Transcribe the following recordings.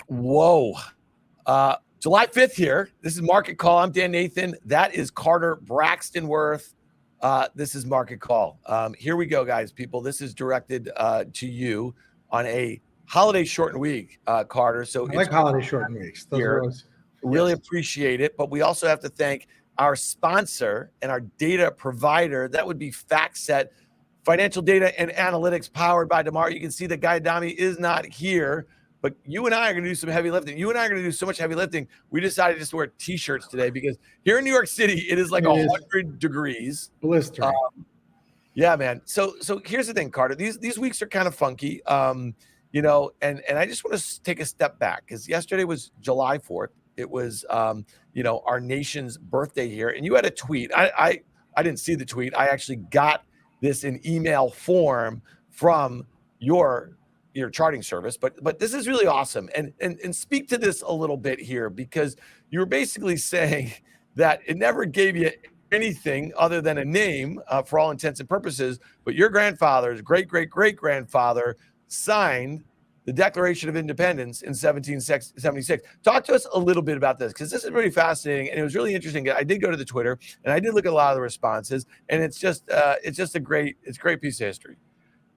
Whoa. July 5th here. This is Market Call. I'm Dan Nathan. That is Carter Braxtonworth. This is Market Call. Here we go, guys. People, this is directed to you on a holiday shortened week, Carter. So I like holiday shortened weeks. Those are always, really appreciate it. But we also have to thank our sponsor and our data provider. That would be FactSet, financial data and analytics powered by Damar. You can see that Guy Adami is not here, but you and I are going to do some heavy lifting. You and I are going to do so much heavy lifting. We decided just to wear T-shirts today because here in New York City, it is like 100 degrees. Blistering. Yeah, man. So here's the thing, Carter. These weeks are kind of funky, and I just want to take a step back because yesterday was July 4th. It was, our nation's birthday here. And you had a tweet. I didn't see the tweet. I actually got this in email form from your charting service. But this is really awesome. And speak to this a little bit here, because you were basically saying that it never gave you anything other than a name for all intents and purposes. But your grandfather's great-great-great-grandfather signed the Declaration of Independence in 1776. Talk to us a little bit about this, because this is really fascinating and it was really interesting. I did go to the Twitter and I did look at a lot of the responses, and it's a great piece of history.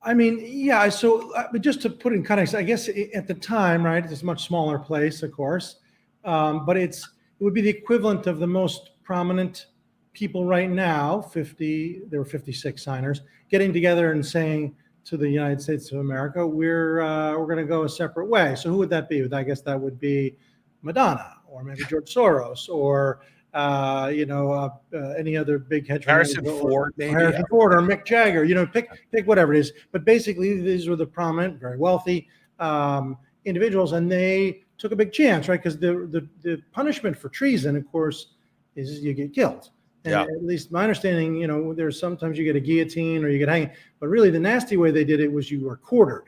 I mean, yeah. So, but just to put in context, I guess at the time, right, it's a much smaller place, of course, but it would be the equivalent of the most prominent people right now. There were 56 signers getting together and saying to the United States of America, we're going to go a separate way. So who would that be? I guess that would be Madonna, or maybe George Soros, or any other big hedge fund, Harrison Ford, maybe. Harrison Ford, or Mick Jagger. Pick whatever it is. But basically, these were the prominent, very wealthy individuals, and they took a big chance, right? Because the punishment for treason, of course, is you get killed. And at least my understanding, there's sometimes you get a guillotine or you get hanged, but really the nasty way they did it was you were quartered,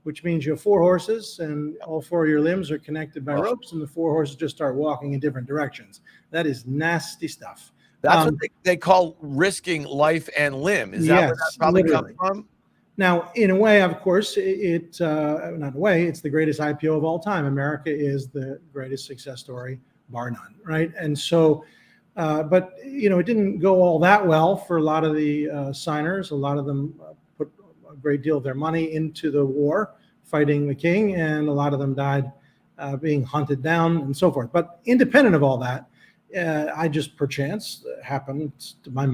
which means you have 4 horses and all 4 of your limbs are connected by ropes, and the 4 horses just start walking in different directions. That is nasty stuff. That's what they call risking life and limb. Is that where that probably comes from? Now, in a way, of course, not in a way, it's the greatest IPO of all time. America is the greatest success story, bar none, right? And so, but it didn't go all that well for a lot of the signers. A lot of them put a great deal of their money into the war, fighting the king, and a lot of them died being hunted down and so forth. But independent of all that, I just perchance happened to my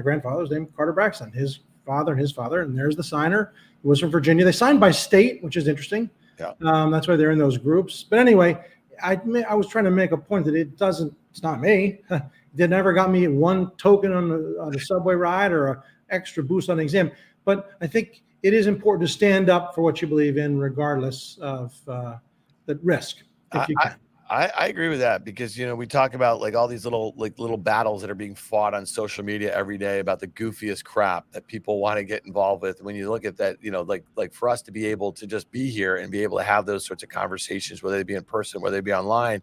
grandfather's name, Carter Braxton, his father, and there's the signer. He was from Virginia. They signed by state, which is interesting. Yeah. That's why they're in those groups. But anyway, I was trying to make a point that it's not me. It never got me one token on the subway ride or an extra boost on the exam. But I think it is important to stand up for what you believe in, regardless of the risk, if you can. I agree with that, because we talk about like all these little battles that are being fought on social media every day about the goofiest crap that people want to get involved with. When you look at that, like for us to be able to just be here and be able to have those sorts of conversations, whether they be in person, whether they be online,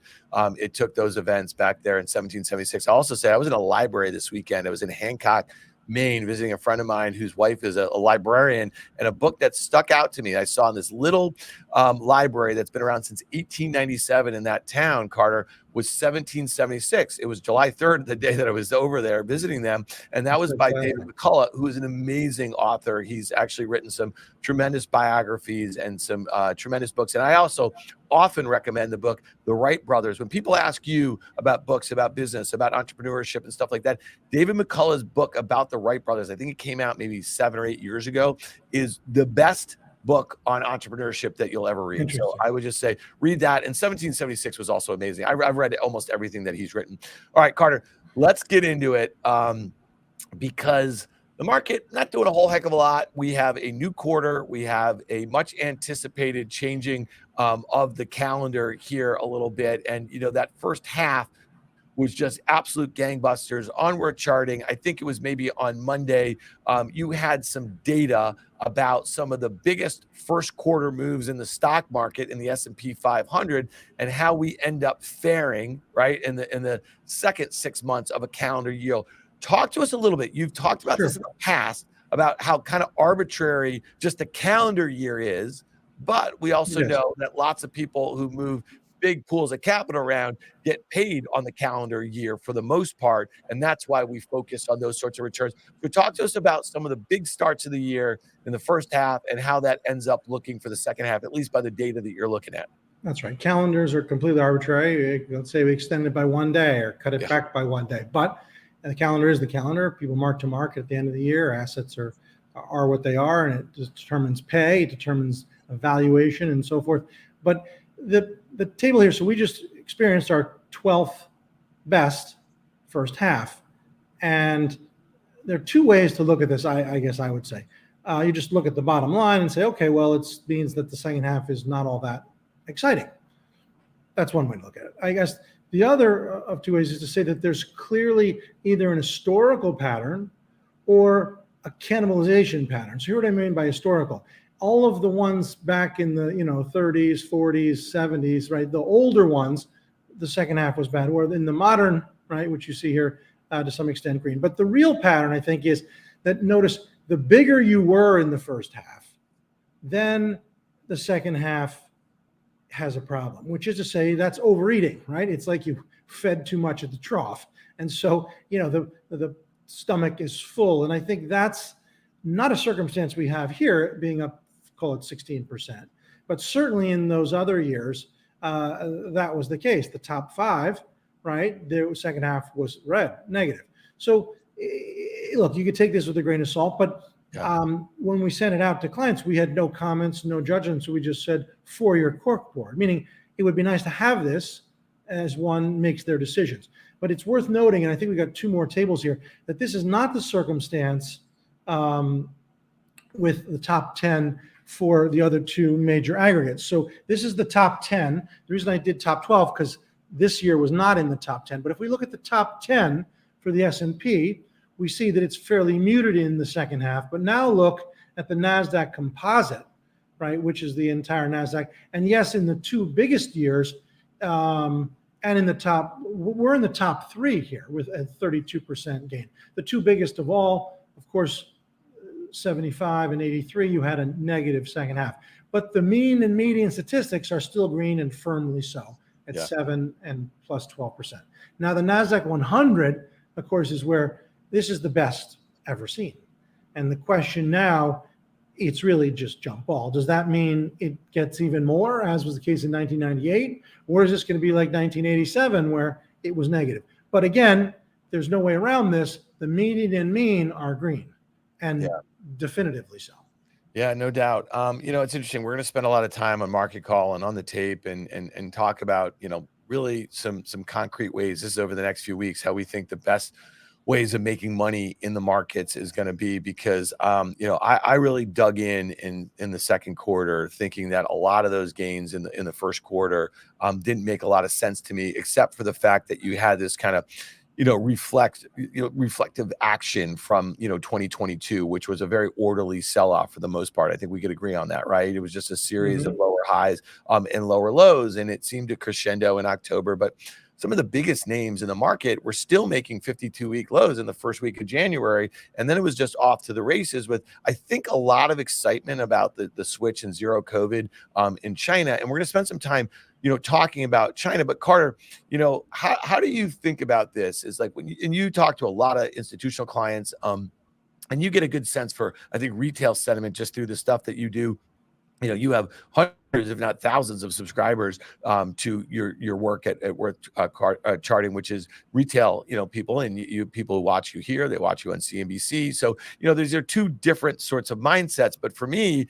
it took those events back there in 1776. I also say I was in a library this weekend. I was in Hancock, Maine, visiting a friend of mine whose wife is a librarian, and a book that stuck out to me I saw in this little library that's been around since 1897 in that town, Carter, was 1776. It was July 3rd, the day that I was over there visiting them, and that was by David McCullough, who is an amazing author. He's actually written some tremendous biographies and some tremendous books. And I also often recommend the book The Wright Brothers. When people ask you about books, about business, about entrepreneurship and stuff like that, David McCullough's book about the Wright Brothers, I think it came out maybe 7 or 8 years ago, is the best book on entrepreneurship that you'll ever read. So I would just say read that. And 1776 was also amazing. I've read almost everything that he's written. All right, Carter, let's get into it, because the market not doing a whole heck of a lot. We have a new quarter. We have a much anticipated changing of the calendar here a little bit. And, that first half was just absolute gangbusters, onward charting. I think it was maybe on Monday, you had some data about some of the biggest first quarter moves in the stock market in the S&P 500 and how we end up faring, right, in the second 6 months of a calendar year. Talk to us a little bit. You've talked about this in the past, about how kind of arbitrary just the calendar year is. But we also Yes. know that lots of people who move big pools of capital around get paid on the calendar year for the most part, and that's why we focus on those sorts of returns. So talk to us about some of the big starts of the year in the first half and how that ends up looking for the second half, at least by the data that you're looking at. That's right. Calendars are completely arbitrary. Let's say we extend it by 1 day or cut it Yeah. back by 1 day. But the calendar is the calendar. People mark to market at the end of the year. Assets are what they are, and it just determines pay, it determines valuation, and so forth. But the table here. So we just experienced our 12th best first half, and there are two ways to look at this. I guess I would say you just look at the bottom line and say, okay, well, it means that the second half is not all that exciting. That's one way to look at it. I guess the other of two ways is to say that there's clearly either an historical pattern or a cannibalization pattern. So here's what I mean by historical. All of the ones back in the 30s, 40s, 70s, right? The older ones, the second half was bad. Or in the modern, right, which you see here to some extent green. But the real pattern, I think, is that notice the bigger you were in the first half, then the second half has a problem, which is to say that's overeating, right? It's like you fed too much at the trough. And so, the stomach is full. And I think that's not a circumstance we have here, being up, call it 16%. But certainly in those other years, that was the case. The top five, right? The second half was red, negative. So look, you could take this with a grain of salt, but when we sent it out to clients, we had no comments, no judgments. So we just said for your corkboard, meaning it would be nice to have this as one makes their decisions. But it's worth noting, and I think we got two more tables here, that this is not the circumstance with the top 10 for the other two major aggregates. So this is the top 10. The reason I did top 12, because this year was not in the top 10. But if we look at the top 10 for the S&P, we see that it's fairly muted in the second half. But now look at the NASDAQ composite, right, which is the entire NASDAQ. And yes, in the two biggest years, and in the top, we're in the top three here with a 32% gain. The two biggest of all, of course, 75 and 83, you had a negative second half. But the mean and median statistics are still green and firmly so at 7 and plus 12%. Now, the NASDAQ 100, of course, is where this is the best ever seen. And the question now, it's really just jump ball. Does that mean it gets even more, as was the case in 1998? Or is this going to be like 1987 where it was negative? But again, there's no way around this. The median and mean are green, and definitively so. Yeah, no doubt. It's interesting. We're going to spend a lot of time on Market Call and on the tape and talk about, really some concrete ways. This is over the next few weeks, how we think the best ways of making money in the markets is going to be, because I really dug in the second quarter, thinking that a lot of those gains in the first quarter didn't make a lot of sense to me, except for the fact that you had this kind of reflective action from 2022, which was a very orderly sell-off for the most part. I think we could agree on that, right? It was just a series of lower highs and lower lows, and it seemed to crescendo in October. But some of the biggest names in the market were still making 52-week lows in the first week of January. And then it was just off to the races with, I think, a lot of excitement about the switch and zero COVID in China. And we're going to spend some time, talking about China. But Carter, how do you think about this? Is like when you talk to a lot of institutional clients, and you get a good sense for, I think, retail sentiment just through the stuff that you do. You have hundreds, if not thousands, of subscribers to your work at Worth Charting, which is retail, people, and you people who watch you here, they watch you on CNBC. So, these are two different sorts of mindsets. But for me,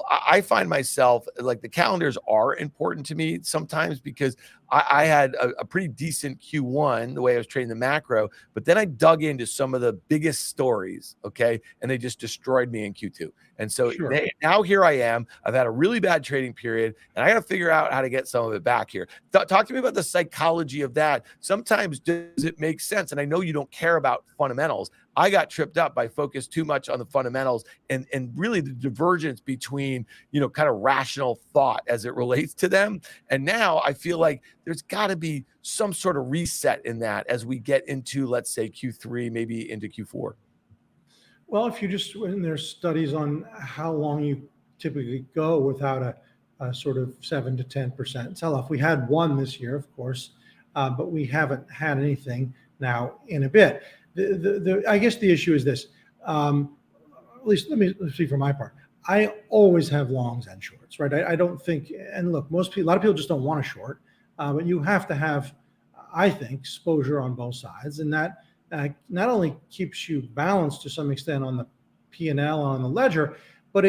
I find myself like the calendars are important to me sometimes, because I had a pretty decent Q1 the way I was trading the macro, but then I dug into some of the biggest stories, okay, and they just destroyed me in Q2. And so now here I am. I've had a really bad trading period, and I got to figure out how to get some of it back here. Talk to me about the psychology of that. Sometimes does it make sense? And I know you don't care about fundamentals. I got tripped up by focus too much on the fundamentals and really the divergence between, kind of rational thought as it relates to them. And now I feel like there's got to be some sort of reset in that as we get into, let's say, Q3, maybe into Q4. Well, if you when there's studies on how long you typically go without a sort of 7 to 10% sell-off. We had one this year, of course, but we haven't had anything now in a bit. I guess the issue is this. At least let's see for my part. I always have longs and shorts, right? I don't think, and look, a lot of people just don't want to short, but you have to have, I think, exposure on both sides, and that not only keeps you balanced to some extent on the P&L on the ledger, but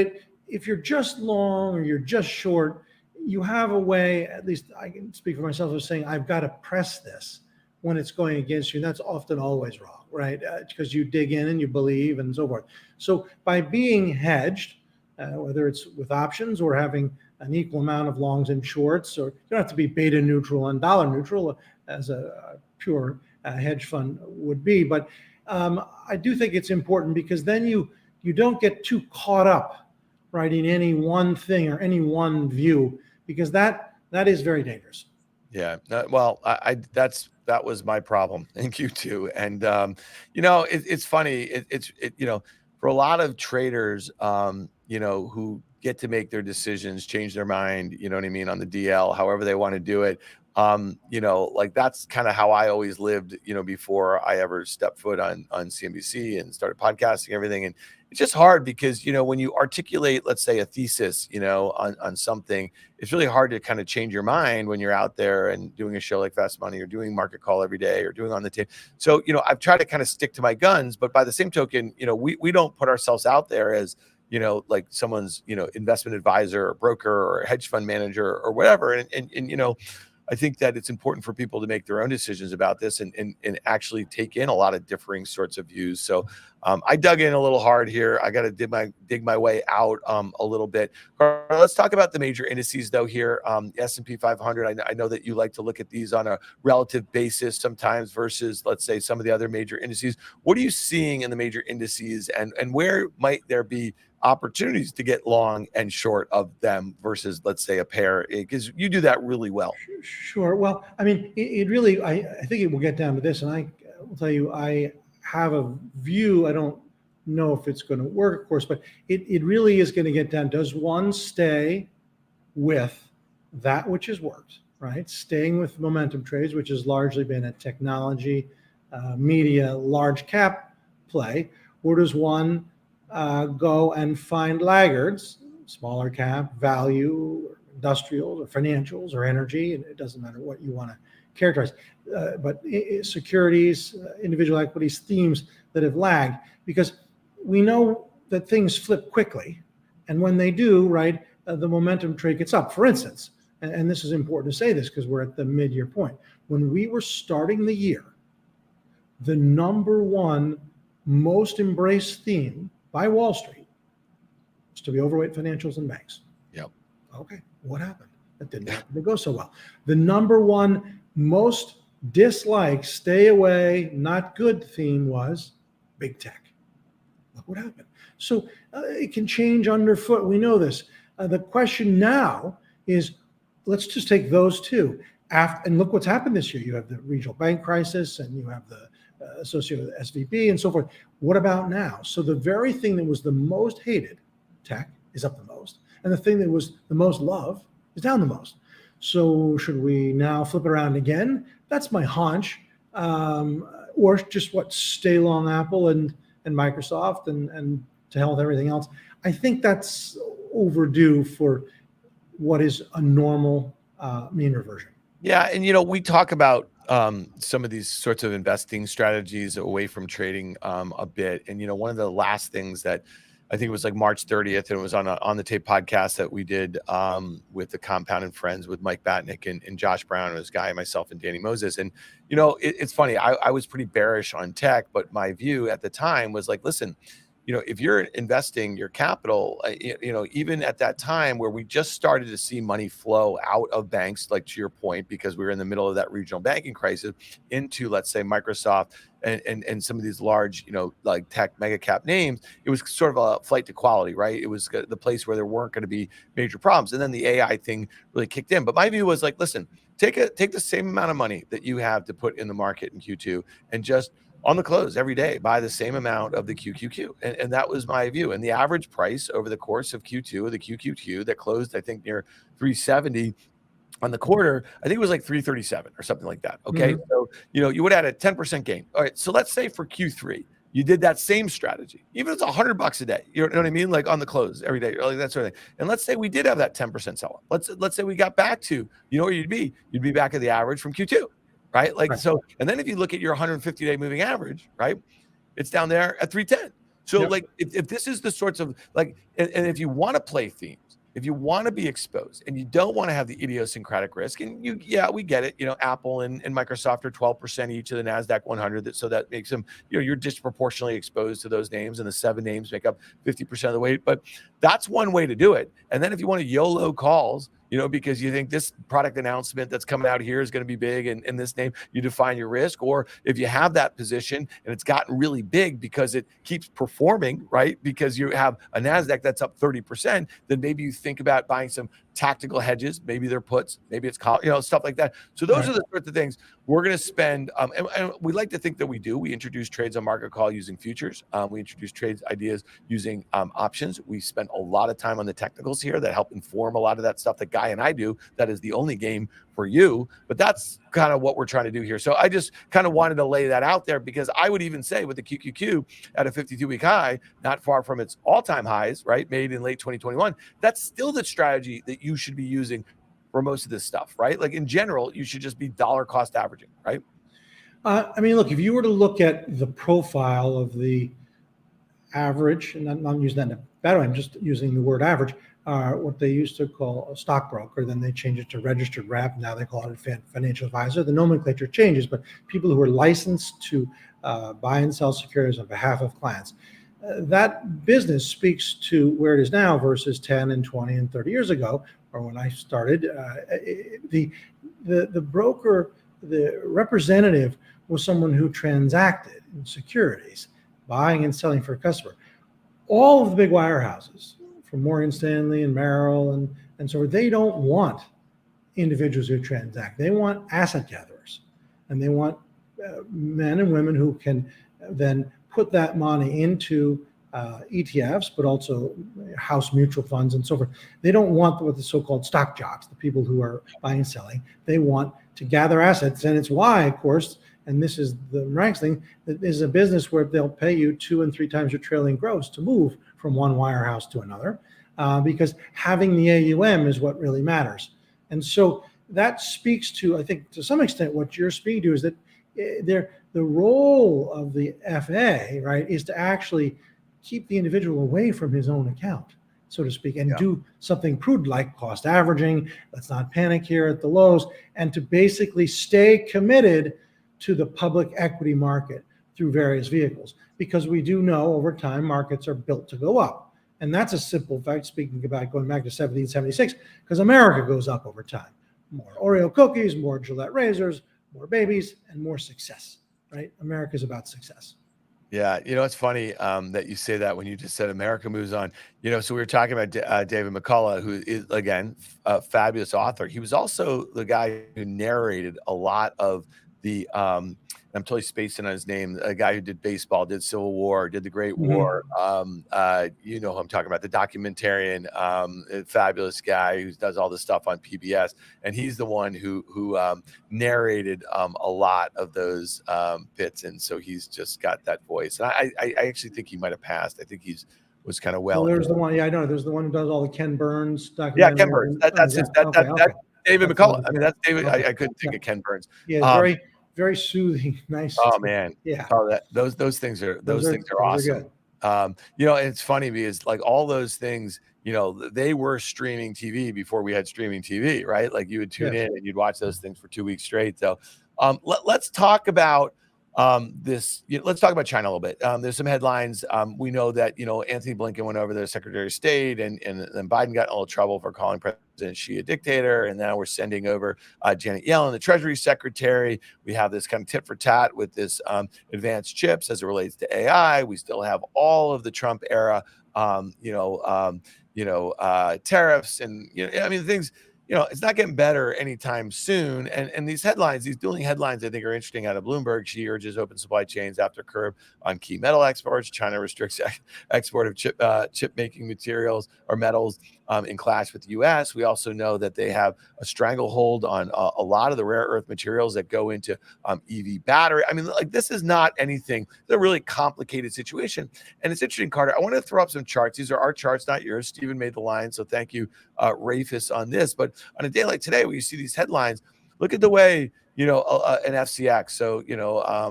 if you're just long or you're just short, you have a way, at least I can speak for myself, of saying, I've got to press this when it's going against you. And that's often always wrong, right? Because you dig in and you believe and so forth. So by being hedged, whether it's with options or having an equal amount of longs and shorts, or you don't have to be beta neutral and dollar neutral as a pure hedge fund would be. But I do think it's important, because then you don't get too caught up, right, in any one thing or any one view, because that is very dangerous. Yeah. Well, that was my problem in Q2. And, it's funny. For a lot of traders, who get to make their decisions, change their mind, you know what I mean, on the DL, however they want to do it. Like that's kind of how I always lived, before I ever stepped foot on CNBC and started podcasting and everything. And it's just hard because, when you articulate, let's say, a thesis, on something, it's really hard to kind of change your mind when you're out there and doing a show like Fast Money or doing Market Call every day or doing On the Tape. So, I've tried to kind of stick to my guns, but by the same token, we don't put ourselves out there as, like someone's, investment advisor or broker or hedge fund manager or whatever. And I think that it's important for people to make their own decisions about this and actually take in a lot of differing sorts of views. So I dug in a little hard here. I got to dig my way out a little bit. Let's talk about the major indices though here. S&P 500. I know that you like to look at these on a relative basis sometimes versus, let's say, some of the other major indices. What are you seeing in the major indices, and where might there be opportunities to get long and short of them versus, let's say, a pair, because you do that really well? Sure. Well, I mean, it really, I think it will get down to this, and I will tell you, I have a view. I don't know if it's going to work, of course, but it really is going to get down. Does one stay with that which has worked, right? Staying with momentum trades, which has largely been a technology, media, large cap play, or does one go and find laggards, smaller cap, value, or industrials, or financials, or energy, and it doesn't matter what you want to characterize, but securities, individual equities, themes that have lagged, because we know that things flip quickly, and when they do, right, the momentum trade gets up. For instance, and this is important to say this because we're at the mid-year point, when we were starting the year, the number one most embraced theme by Wall Street was to be overweight financials and banks. Yep. Okay, what happened? That didn't happen to go so well. The number one most disliked, stay away, not good theme was big tech. Look what happened. So it can change underfoot. We know this. The question now is, let's just take those two. And look what's happened this year. You have the regional bank crisis, and you have the associated with SVB and so forth. What about now? So the very thing that was the most hated, tech, is up the most. And the thing that was the most loved is down the most. So should we now flip it around again? That's my hunch. Or just stay long Apple and Microsoft and to hell with everything else. I think that's overdue for what is a normal mean reversion. Yeah. And, we talk about some of these sorts of investing strategies away from trading a bit. And, one of the last things that I think it was like March 30th, and it was on the Tape podcast that we did with the Compound and Friends with Mike Batnick and Josh Brown, and this guy, myself, and Danny Moses. And, it's funny. I was pretty bearish on tech, but my view at the time was like, listen, if you're investing your capital, even at that time where we just started to see money flow out of banks, like to your point, because we were in the middle of that regional banking crisis, into, let's say, Microsoft and some of these large, like tech mega cap names, it was sort of a flight to quality, right? It was the place where there weren't going to be major problems. And then the AI thing really kicked in. But my view was like, listen, take the same amount of money that you have to put in the market in Q2 and just on the close every day buy the same amount of the QQQ. And that was my view. And the average price over the course of Q2 of the QQQ that closed, I think, near 370 on the quarter, I think it was like 337 or something like that. Okay. Mhm. So, you would add a 10% gain. All right. So let's say for Q3, you did that same strategy, even if it's $100 a day, you know what I mean? Like on the close every day, like that sort of thing. And let's say we did have that 10% sell off. Let's say we got back to, where you'd be back at the average from Q2, right? Like, Right. so, and then if you look at your 150-day moving average, right, it's down there at 310. So Yep. like, if this is the sorts of like, and if you want to play themes, if you want to be exposed and you don't want to have the idiosyncratic risk, and we get it. Apple and Microsoft are 12% each of the NASDAQ 100. So that makes them, you're disproportionately exposed to those names, and the 7 names make up 50% of the weight. But that's one way to do it. And then if you want to YOLO calls, because you think this product announcement that's coming out here is going to be big and this name, you define your risk. Or if you have that position and it's gotten really big because it keeps performing, right? Because you have a NASDAQ that's up 30%, then maybe you think about buying some tactical hedges. Maybe they're puts, maybe it's call, stuff like that. So those are the sorts of things we're going to spend. And we like to think that we do. We introduce trades on market call using futures. We introduce trades ideas using options. We spend a lot of time on the technicals here that help inform a lot of that stuff that Guy and I do. That is the only game for you, but that's kind of what we're trying to do here. So I just kind of wanted to lay that out there, because I would even say with the QQQ at a 52-week high, not far from its all-time highs, right, made in late 2021, that's still the strategy that you should be using for most of this stuff, right? Like in general, you should just be dollar cost averaging, right? I mean, look, if you were to look at the profile of the average, and I'm not using that in a bad way, I'm just using the word average, what they used to call a stockbroker, then they changed it to registered rep. Now they call it a financial advisor. The nomenclature changes, but people who are licensed to buy and sell securities on behalf of clients. That business speaks to where it is now versus 10 and 20 and 30 years ago, or when I started. The broker, the representative, was someone who transacted in securities, buying and selling for a customer. All of the big wirehouses, from Morgan Stanley and Merrill and so forth, they don't want individuals who transact. They want asset gatherers, and they want men and women who can then put that money into ETFs, but also house mutual funds and so forth. They don't want what the so-called stock jocks, the people who are buying and selling. They want to gather assets, and it's why, of course, and this is the ranks thing, that is a business where they'll pay you 2 and 3 times your trailing gross to move from one wirehouse to another, because having the AUM is what really matters. And so that speaks to, I think, to some extent, what you're speaking to is that the role of the FA, right, is to actually keep the individual away from his own account, so to speak, and do something prudent like cost averaging. Let's not panic here at the lows, and to basically stay committed to the public equity market through various vehicles, because we do know over time markets are built to go up. And that's a simple fact, speaking about going back to 1776, because America goes up over time. More Oreo cookies, more Gillette razors, more babies, and more success, right? America's about success. Yeah, it's funny that you say that when you just said America moves on. So we were talking about David McCullough, who is, again, a fabulous author. He was also the guy who narrated a lot of the I'm totally spacing on his name, a guy who did baseball, did Civil War, did the Great War. Who I'm talking about, the documentarian, a fabulous guy who does all this stuff on PBS. And he's the one who narrated a lot of those bits. And so he's just got that voice. And I actually think he might have passed. I think was kind of well. There's the one, I know. There's the one who does all the Ken Burns documentaries. Yeah, Ken Burns. That's David McCullough. I mean, that's David. Okay. I couldn't think of Ken Burns. Yeah, very soothing, nice. Oh man, yeah. Oh, those things are awesome. And it's funny because like all those things, they were streaming TV before we had streaming TV, right? Like you would tune in and you'd watch those things for 2 weeks straight. So, let's talk about this. Let's talk about China a little bit. There's some headlines. We know that Anthony Blinken went over there, Secretary of State, and then Biden got in a little trouble for calling President Xi a dictator. And now we're sending over Janet Yellen, the Treasury Secretary. We have this kind of tit for tat with this advanced chips as it relates to AI. We still have all of the Trump era, tariffs and I mean things. it's not getting better anytime soon. And these headlines, these dueling headlines, I think are interesting out of Bloomberg. Xi urges open supply chains after curb on key metal exports. China restricts export of chip making materials or metals in clash with the U.S. We also know that they have a stranglehold on a lot of the rare earth materials that go into EV battery. I mean, like, this is not anything. It's a really complicated situation. And it's interesting, Carter. I want to throw up some charts. These are our charts, not yours. Stephen made the line, so thank you, Rafis, on this. But on a day like today, where you see these headlines, look at the way, an FCX, so,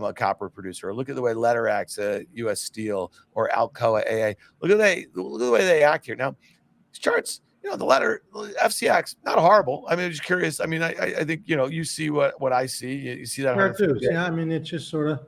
a copper producer, or look at the way LetterX, US Steel, or Alcoa AA, look at the way they act here. Now, these charts, the letter FCX, not horrible. I mean, I'm just curious. I mean, I think, you see what I see. You see that. Yeah, I mean, it's just sort of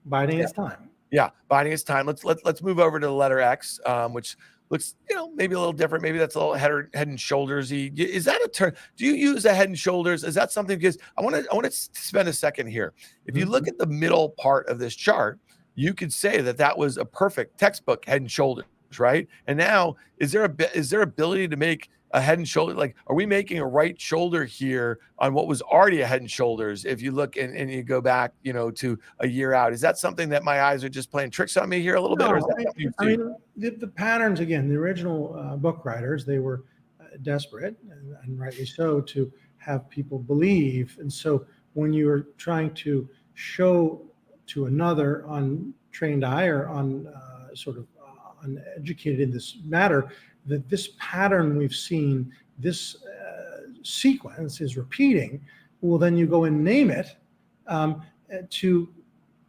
biding its time. Yeah, biding its time. Let's move over to the letter X, which looks, maybe a little different. Maybe that's a little head and shoulders-y. Is that a term? Do you use a head and shoulders? Is that something? Because I want to spend a second here. If you look at the middle part of this chart, you could say that was a perfect textbook head and shoulders, right? And now, is there ability to make a head and shoulder? Like, are we making a right shoulder here on what was already a head and shoulders? If you look and you go back, to a year out, is that something that my eyes are just playing tricks on me here a little bit? Or is that I mean, the patterns, again, the original book writers, they were desperate, and rightly so, to have people believe. And so when you're trying to show to another untrained eye or uneducated in this matter, that this pattern we've seen, this sequence is repeating, well, then you go and name it to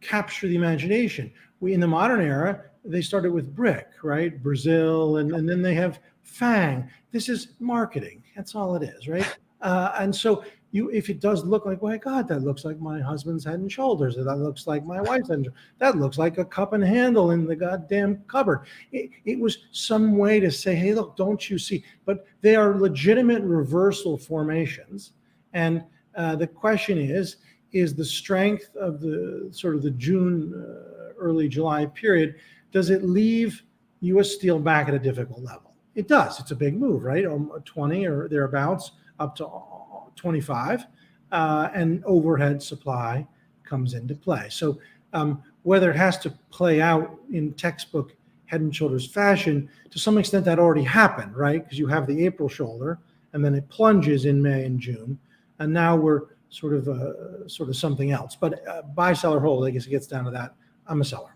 capture the imagination. In the modern era, they started with brick, right? Brazil, and then they have FANG. This is marketing. That's all it is, right? And so if it does look like, well, God, that looks like my husband's head and shoulders, or that looks like my wife's head and shoulders, that looks like a cup and handle in the goddamn cupboard. It was some way to say, hey, look, don't you see? But they are legitimate reversal formations. And the question is the strength of the sort of the June, early July period, does it leave U.S. Steel back at a difficult level? It does. It's a big move, right? 20 or thereabouts up to 25, and overhead supply comes into play. So whether it has to play out in textbook head and shoulders fashion, to some extent that already happened, right? Because you have the April shoulder, and then it plunges in May and June, and now we're sort of something else. But buy, sell, or hold, I guess it gets down to that. I'm a seller.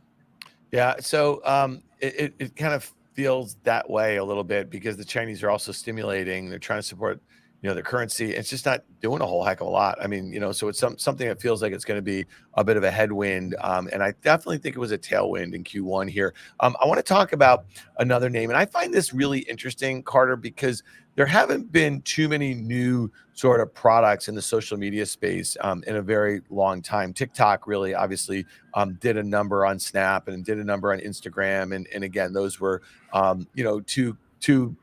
Yeah. So it kind of feels that way a little bit, because the Chinese are also stimulating. They're trying to support the currency. It's just not doing a whole heck of a lot. I mean, so it's something that feels like it's going to be a bit of a headwind. And I definitely think it was a tailwind in Q1 here. I want to talk about another name. And I find this really interesting, Carter, because there haven't been too many new sort of products in the social media space in a very long time. TikTok really obviously did a number on Snap and did a number on Instagram. And again, those were, two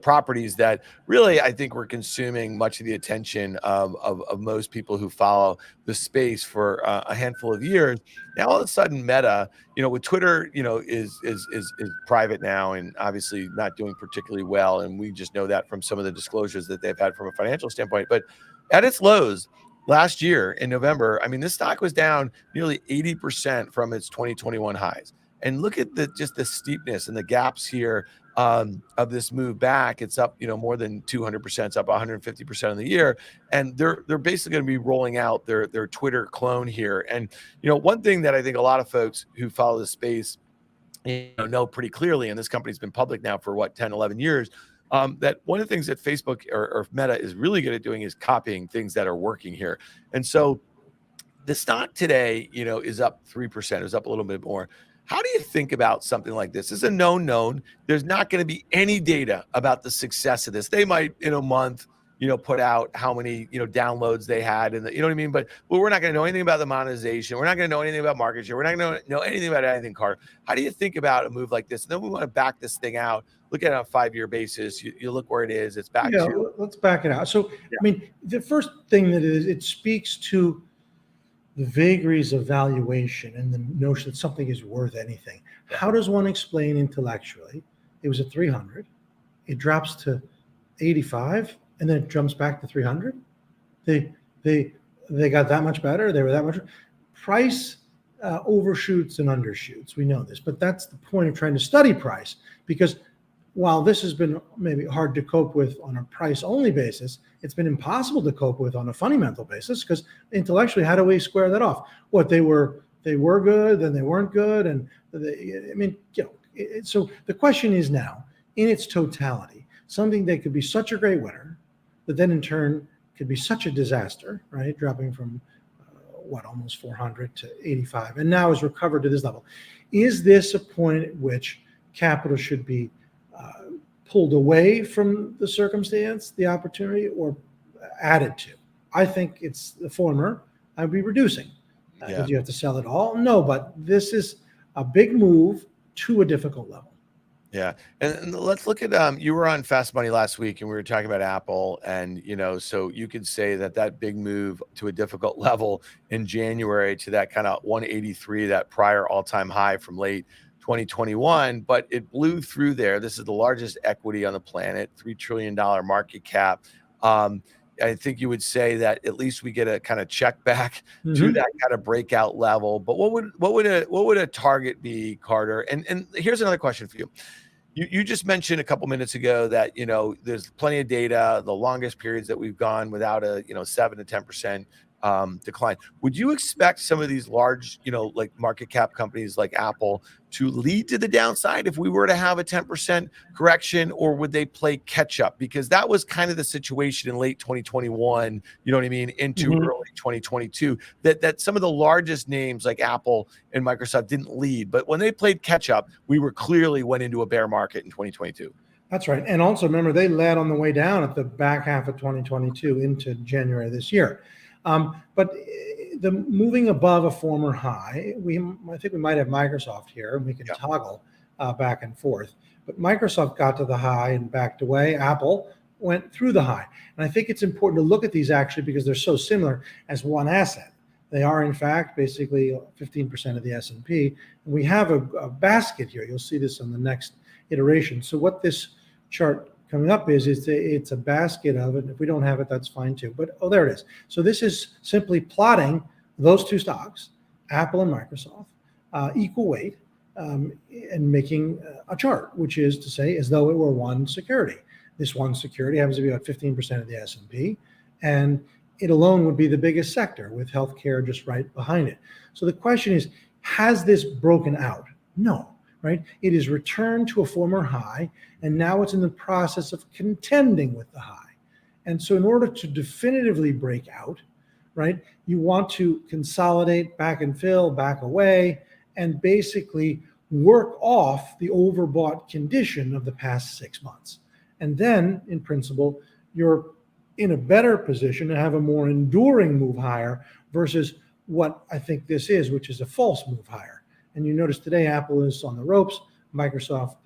properties that really, I think, were consuming much of the attention of most people who follow the space for a handful of years. Now, all of a sudden, Meta, with Twitter, is private now, and obviously not doing particularly well. And we just know that from some of the disclosures that they've had from a financial standpoint. But at its lows last year in November, I mean, this stock was down nearly 80% from its 2021 highs. And look at the steepness and the gaps here of this move back. It's up, more than 200%. It's up 150% in the year, and they're basically going to be rolling out their Twitter clone here. And one thing that I think a lot of folks who follow the space know pretty clearly, and this company's been public now for 10, 11 years, that one of the things that Facebook or Meta is really good at doing is copying things that are working here. And so the stock today, is up 3%. It was up a little bit more. How do you think about something like this? It's a known. There's not going to be any data about the success of this. They might, in a month, put out how many, downloads they had, and you know what I mean? But we're not going to know anything about the monetization. We're not going to know anything about market share. We're not going to know anything about anything, Carter. How do you think about a move like this? And then we want to back this thing out. Look at it on a 5-year basis. You look where it is. It's back to. Let's back it out. So, yeah. I mean, the first thing that it speaks to the vagaries of valuation and the notion that something is worth anything. How does one explain intellectually? It was at 300, it drops to 85, and then it jumps back to 300. They got that much better. They were that much. Price overshoots and undershoots. We know this, but that's the point of trying to study price, because while this has been maybe hard to cope with on a price only basis, it's been impossible to cope with on a fundamental basis, because intellectually, how do we square that off? What they were good, then they weren't good. And so the question is now, in its totality, something that could be such a great winner, but then in turn could be such a disaster, right? Dropping from almost 400 to 85, and now has recovered to this level. Is this a point at which capital should be pulled away from the circumstance, the opportunity, or added to? I think it's the former. I'd be reducing. Did you have to sell it all? No, but this is a big move to a difficult level. Yeah. And let's look at, you were on Fast Money last week and we were talking about Apple, and, so you could say that big move to a difficult level in January to that kind of 183, that prior all-time high from late 2021, but it blew through there. This is the largest equity on the planet, $3 trillion market cap. I think you would say that at least we get a kind of check back to that kind of breakout level. But what would a target be, Carter? And here's another question for you. You just mentioned a couple minutes ago that there's plenty of data, the longest periods that we've gone without a 7 to 10% decline. Would you expect some of these large like market cap companies like Apple to lead to the downside if we were to have a 10% correction, or would they play catch up? Because that was kind of the situation in late 2021, you know what I mean, into early 2022, that some of the largest names like Apple and Microsoft didn't lead, but when they played catch up, we clearly went into a bear market in 2022. That's right. And also remember, they led on the way down at the back half of 2022 into January this year. But the moving above a former high, I think we might have Microsoft here, and we can toggle back and forth. But Microsoft got to the high and backed away. Apple went through the high. And I think it's important to look at these actually because they're so similar as one asset. They are, in fact, basically 15% of the S&P. And we have a basket here. You'll see this on the next iteration. So what this chart coming up is it's a basket of it. If we don't have it, that's fine too. But there it is. So this is simply plotting those two stocks, Apple and Microsoft, equal weight, and making a chart, which is to say as though it were one security. This one security happens to be about 15% of the S&P, and it alone would be the biggest sector, with healthcare just right behind it. So the question is, has this broken out? No. Right? It is returned to a former high, and now it's in the process of contending with the high. And so in order to definitively break out, right, you want to consolidate, back and fill, back away, and basically work off the overbought condition of the past 6 months. And then, in principle, you're in a better position to have a more enduring move higher versus what I think this is, which is a false move higher. And you notice today Apple is on the ropes. Microsoft,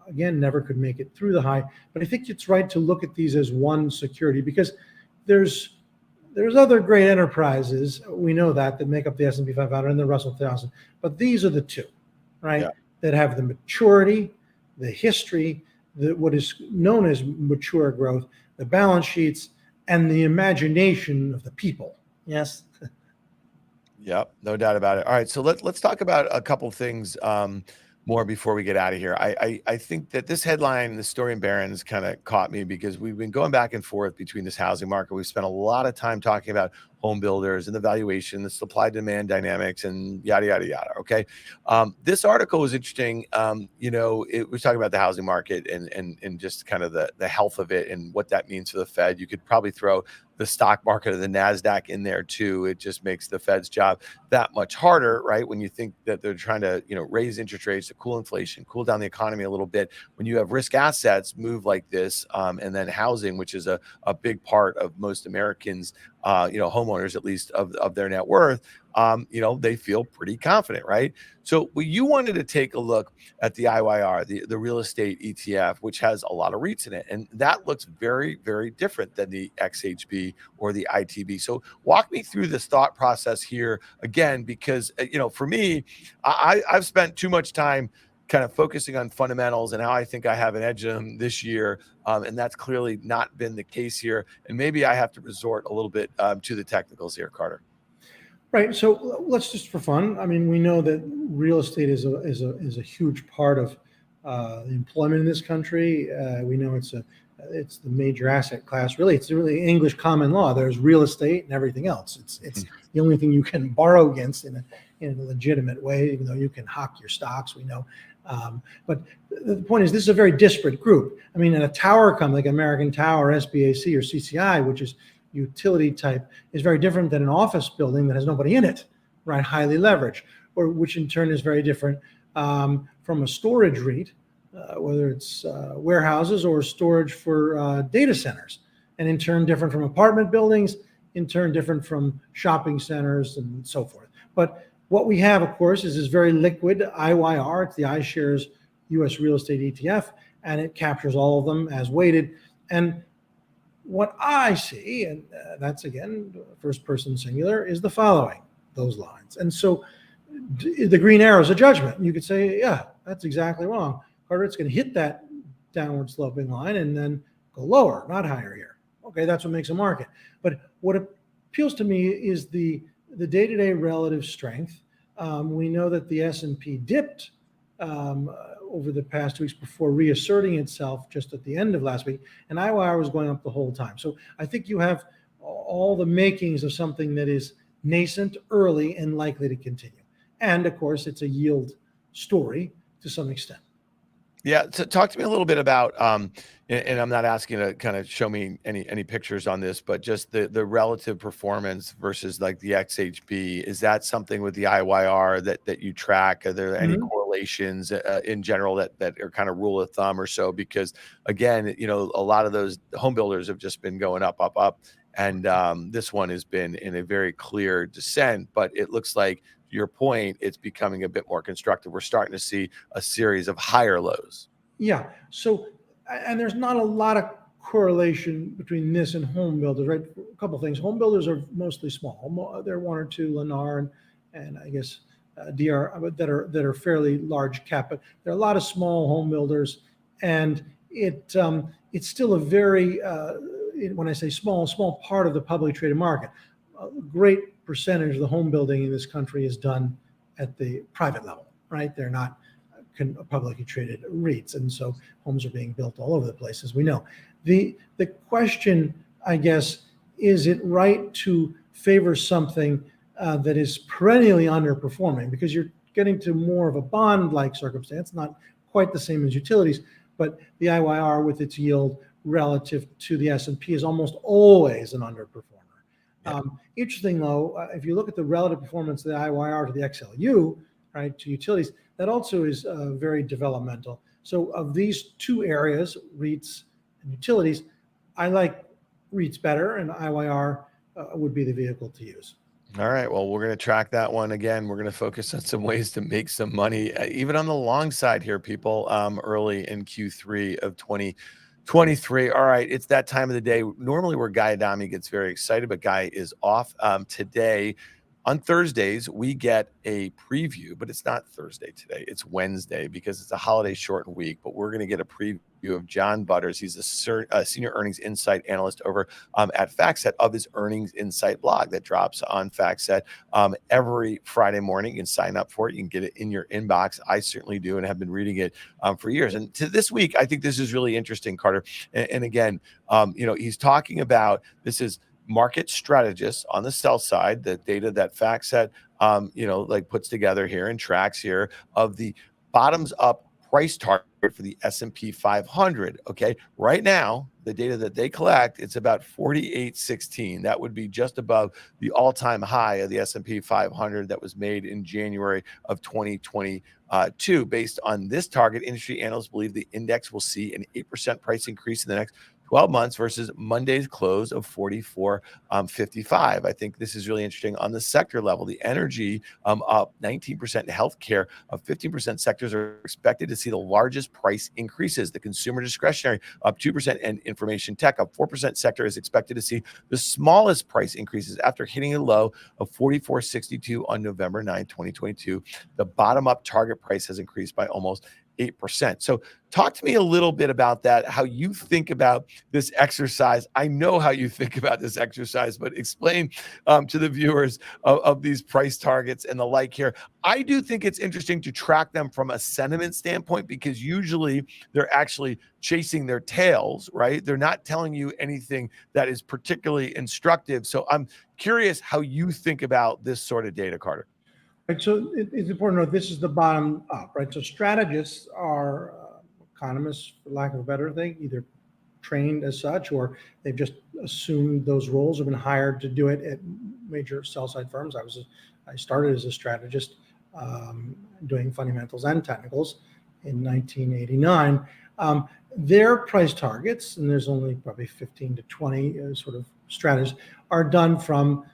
again, never could make it through the high. But I think it's right to look at these as one security, because there's other great enterprises, we know that make up the S&P 500 and the Russell 1000. But these are the two, right, that have the maturity, the history, what is known as mature growth, the balance sheets, and the imagination of the people. Yes. Yep, no doubt about it. All right, so let's talk about a couple of things more before we get out of here. I think that this headline, the story in Barron's, kind of caught me because we've been going back and forth between this housing market. We've spent a lot of time talking about home builders and the valuation, the supply demand dynamics, and yada yada yada. Okay, this article was interesting. It was talking about the housing market and just kind of the health of it and what that means for the Fed. You could probably throw the stock market of the NASDAQ in there too. It just makes the Fed's job that much harder, right? When you think that they're trying to, raise interest rates to cool inflation, cool down the economy a little bit. When you have risk assets move like this, and then housing, which is a big part of most Americans, homeowners, at least of their net worth, they feel pretty confident, right? So you wanted to take a look at the IYR, the real estate ETF, which has a lot of REITs in it. And that looks very, very different than the XHB or the ITB. So walk me through this thought process here again, because, for me, I've spent too much time kind of focusing on fundamentals and how I think I have an edge on them this year. And that's clearly not been the case here. And maybe I have to resort a little bit to the technicals here, Carter. Right. So let's just for fun. I mean, we know that real estate is a huge part of the employment in this country. We know it's the major asset class. Really, it's really English common law. There's real estate and everything else. It's the only thing you can borrow against in a legitimate way, even though you can hawk your stocks. We know. But the point is, this is a very disparate group. I mean, in a tower company like American Tower, SBAC, or CCI, which is utility type, is very different than an office building that has nobody in it, right? Highly leveraged, or which in turn is very different from a storage REIT, whether it's warehouses or storage for data centers, and in turn different from apartment buildings, in turn different from shopping centers and so forth. But what we have, of course, is this very liquid IYR. It's the iShares U.S. Real Estate ETF, and it captures all of them as weighted. And what I see, and that's again first person singular, is the following, those lines. And so the green arrow is a judgment. You could say, yeah, that's exactly wrong. Carter, it's going to hit that downward sloping line and then go lower, not higher here. Okay, that's what makes a market. But what appeals to me is the day-to-day relative strength. We know that the S&P dipped over the past 2 weeks before reasserting itself just at the end of last week, and IYR was going up the whole time. So I think you have all the makings of something that is nascent, early, and likely to continue. And of course, it's a yield story to some extent. Yeah, so talk to me a little bit about, and I'm not asking to kind of show me any pictures on this, but just the relative performance versus like the XHB. Is that something with the IYR that you track? Are there any correlations in general that are kind of rule of thumb or so? Because again, a lot of those home builders have just been going up, and this one has been in a very clear descent. But it looks like, your point, it's becoming a bit more constructive. We're starting to see a series of higher lows. Yeah. So, and there's not a lot of correlation between this and home builders, right? A couple of things. Home builders are mostly small. There are one or two, Lennar and I guess DR, that are fairly large cap. But there are a lot of small home builders, and it's still a very when I say small part of the publicly traded market. A great percentage of the home building in this country is done at the private level, right? They're not publicly traded REITs, and so homes are being built all over the place, as we know. The question, I guess, is it right to favor something that is perennially underperforming, because you're getting to more of a bond-like circumstance, not quite the same as utilities, but the IYR with its yield relative to the S&P is almost always an underperformer. Yeah. Interesting though, if you look at the relative performance of the IYR to the XLU, right, to utilities, that also is very developmental. So of these two areas, REITs and utilities, I like REITs better, and IYR would be the vehicle to use. All right. Well, we're going to track that one again. We're going to focus on some ways to make some money, even on the long side here, people, early in Q3 of 2023. All right, it's that time of the day normally where Guy Adami gets very excited, but Guy is off today. On Thursdays, we get a preview, but it's not Thursday today. It's Wednesday because it's a holiday shortened week, but we're going to get a preview of John Butters. He's a senior earnings insight analyst over at FactSet, of his earnings insight blog that drops on FactSet every Friday morning. You can sign up for it. You can get it in your inbox. I certainly do, and have been reading it for years. And to this week, I think this is really interesting, Carter. And again, he's talking about, this is market strategists on the sell side, the data that FactSet, puts together here and tracks here, of the bottoms up price target for the S&P 500. Okay. Right now, the data that they collect, it's about 48.16. That would be just above the all-time high of the S&P 500 that was made in January of 2022. Based on this target, industry analysts believe the index will see an 8% price increase in the next 12 months versus Monday's close of 44.55. I think this is really interesting on the sector level. The energy up 19%, healthcare up 15%. Sectors are expected to see the largest price increases. The consumer discretionary up 2%, and information tech up 4%. Sector is expected to see the smallest price increases after hitting a low of 44.62 on November 9, 2022. The bottom up target price has increased by almost 8%. So talk to me a little bit about that, how you think about this exercise. I know how you think about this exercise, but explain to the viewers of these price targets and the like here. I do think it's interesting to track them from a sentiment standpoint, because usually they're actually chasing their tails, right? They're not telling you anything that is particularly instructive. So I'm curious how you think about this sort of data, Carter. Right, so it's important to note this is the bottom up, right? So strategists are economists, for lack of a better thing, either trained as such or they've just assumed those roles, have been hired to do it at major sell-side firms. I started as a strategist doing fundamentals and technicals in 1989. Their price targets, and there's only probably 15 to 20 sort of strategies, are done from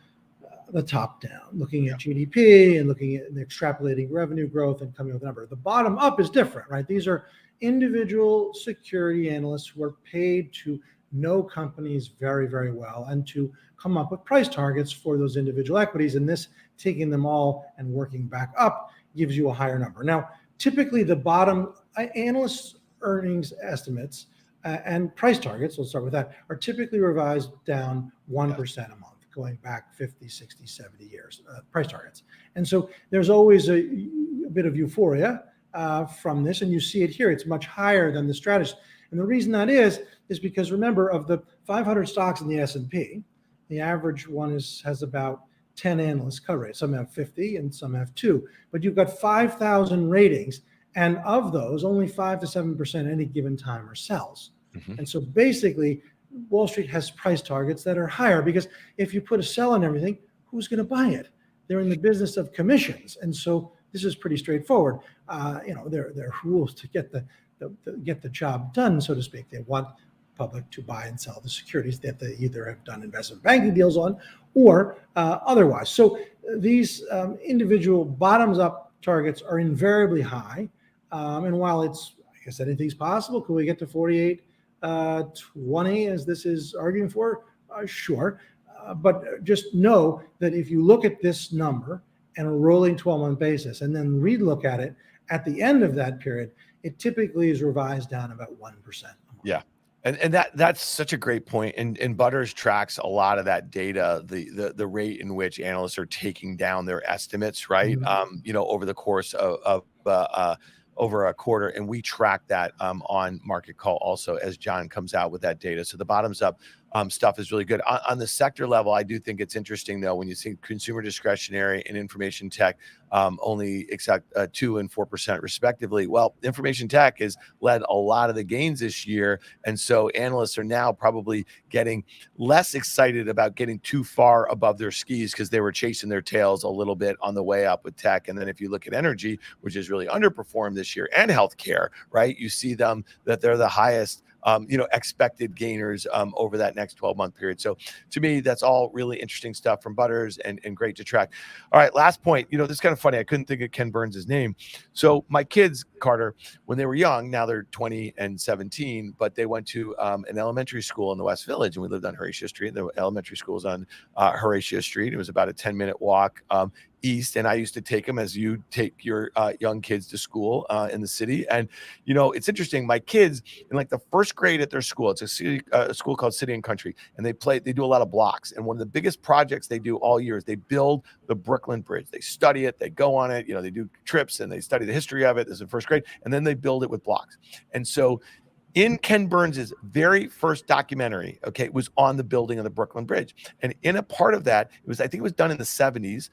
the top down, looking at GDP and looking at and extrapolating revenue growth and coming with a number. The bottom up is different, right? These are individual security analysts who are paid to know companies very, very well and to come up with price targets for those individual equities. And this, taking them all and working back up, gives you a higher number. Now, typically the bottom analysts' earnings estimates and price targets, let's start with that, are typically revised down 1% a month, going back 50, 60, 70 years, price targets. And so there's always a bit of euphoria from this, and you see it here. It's much higher than the strategist. And the reason that is because, remember, of the 500 stocks in the S&P, the average one has about 10 analysts cover it. Some have 50 and some have 2. But you've got 5,000 ratings, and of those, only 5 to 7% any given time are sells. Mm-hmm. And so basically, Wall Street has price targets that are higher, because if you put a sell on everything, who's going to buy it? They're in the business of commissions, and so this is pretty straightforward. There are rules to get the job done, so to speak. They want public to buy and sell the securities that they either have done investment banking deals on or otherwise. So these individual bottoms-up targets are invariably high, and while it's, I guess, anything's possible, could we get to 48? 20, as this is arguing for? Sure. But just know that if you look at this number on a rolling 12-month basis and then relook at it at the end of that period, it typically is revised down about 1%. Yeah. And that's such a great point. And Butters tracks a lot of that data, the rate in which analysts are taking down their estimates, right? Mm-hmm. Over the course of over a quarter, and we track that on Market Call also as John comes out with that data. So the bottoms up stuff is really good. On the sector level, I do think it's interesting, though, when you see consumer discretionary and information tech only accept 2 and 4% respectively. Well, information tech has led a lot of the gains this year. And so analysts are now probably getting less excited about getting too far above their skis, because they were chasing their tails a little bit on the way up with tech. And then if you look at energy, which has really underperformed this year, and healthcare, right, you see them that they're the highest expected gainers over that next 12-month period. So to me, that's all really interesting stuff from Butters and great to track. All right, last point. This is kind of funny. I couldn't think of Ken Burns' name. So my kids, Carter, when they were young, now they're 20 and 17, but they went to an elementary school in the West Village, and we lived on Horatio Street. The elementary school is on Horatio Street. It was about a 10-minute walk east, and I used to take them as you take your young kids to school in the city. And it's interesting, my kids in like the first grade at their school, it's a school called City and Country, and they do a lot of blocks, and one of the biggest projects they do all year is they build the Brooklyn Bridge. They study it, they go on it, they do trips and they study the history of it. This is in first grade, and then they build it with blocks. And so in Ken Burns' very first documentary, was on the building of the Brooklyn Bridge. And in a part of that, I think it was done in the 70s.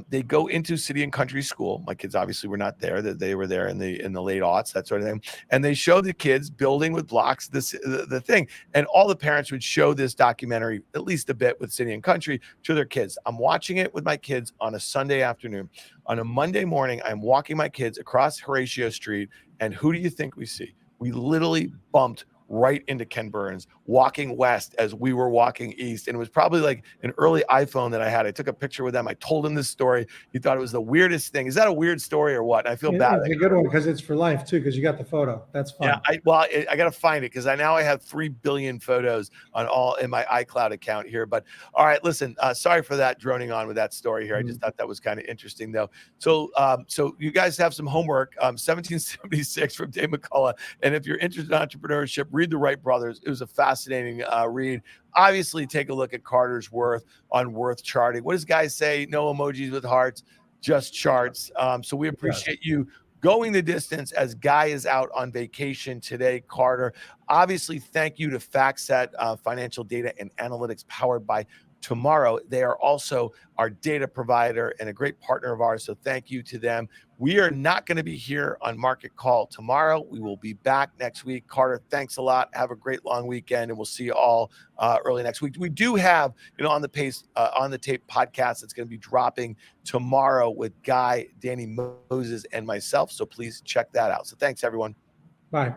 They go into City and Country School. My kids obviously were not there. They were there in the late aughts, that sort of thing. And they show the kids building with blocks the thing. And all the parents would show this documentary, at least a bit with City and Country, to their kids. I'm watching it with my kids on a Sunday afternoon. On a Monday morning, I'm walking my kids across Horatio Street, and who do you think we see? We literally bumped right into Ken Burns walking west as we were walking east. And it was probably like an early iPhone that I had. I took a picture with them. I told him this story. He thought it was the weirdest thing. Is that a weird story or what? And I feel bad. It's a good one because it's for life too, because you got the photo. That's fun. Yeah, I got to find it because now I have 3 billion photos on all in my iCloud account here. But all right, listen, sorry for that droning on with that story here. I just thought that was kind of interesting though. So so you guys have some homework. 1776 from Dave McCullough. And if you're interested in entrepreneurship, read The Wright Brothers. It was a fascinating read. Obviously, take a look at Carter's Worth on Worth Charting. What does guys say? No emojis with hearts, just charts. So we appreciate you going the distance as Guy is out on vacation today, Carter. Obviously, thank you to FactSet Financial Data and Analytics powered by Tomorrow. They are also our data provider and a great partner of ours, so thank you to them. We are not going to be here on Market Call tomorrow. We will be back next week. Carter, thanks a lot. Have a great long weekend, and we'll see you all early next week. We do have, on the tape podcast that's going to be dropping tomorrow with Guy, Danny Moses, and myself. So please check that out. So thanks, everyone. Bye.